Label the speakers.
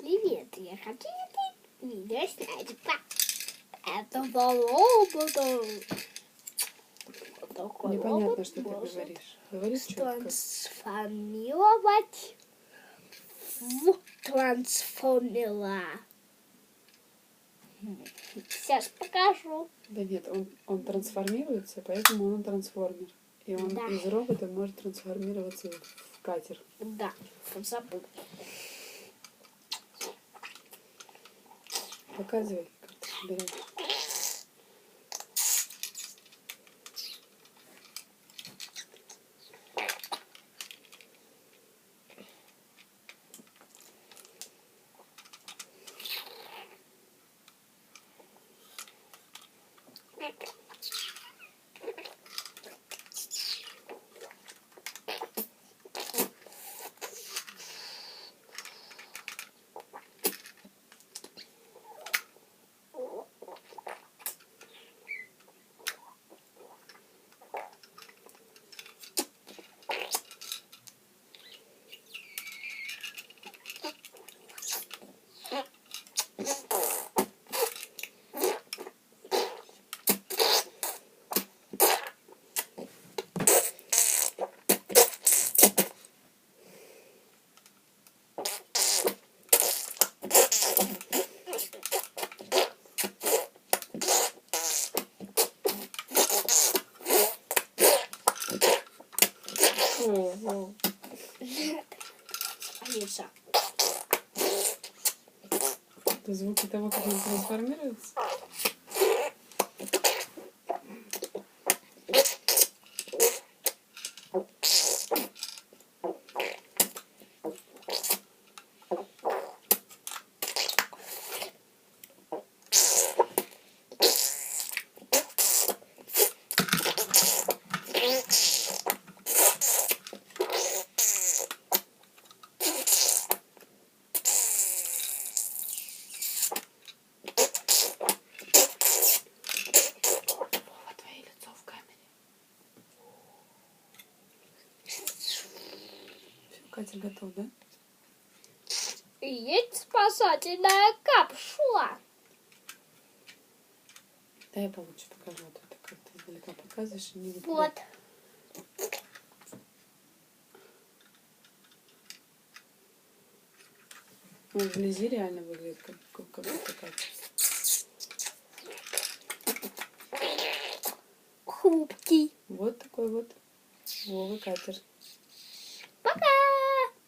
Speaker 1: Привет, я хочу это видео снять. Это робота. Такой
Speaker 2: Непонятно,
Speaker 1: робот
Speaker 2: что ты
Speaker 1: может
Speaker 2: говоришь. Говори четко.
Speaker 1: трансформировать в трансформера. Сейчас покажу.
Speaker 2: Да нет, он трансформируется, поэтому он трансформер. И он
Speaker 1: Да.
Speaker 2: из робота может трансформироваться в катер.
Speaker 1: Да, забыл.
Speaker 2: Показывай, как ты собираешь.
Speaker 1: Алиса.
Speaker 2: Это звуки того, как он трансформируется? Вот твое лицо в камере. Все, Катя готов, да?
Speaker 1: И есть спасательная капсула.
Speaker 2: Да, я получше покажу. Вот это как ты издалека показываешь и не видно.
Speaker 1: Вот.
Speaker 2: Он вблизи реально выглядит как будто катер.
Speaker 1: Хрупкий.
Speaker 2: Вот такой вот Вова катер.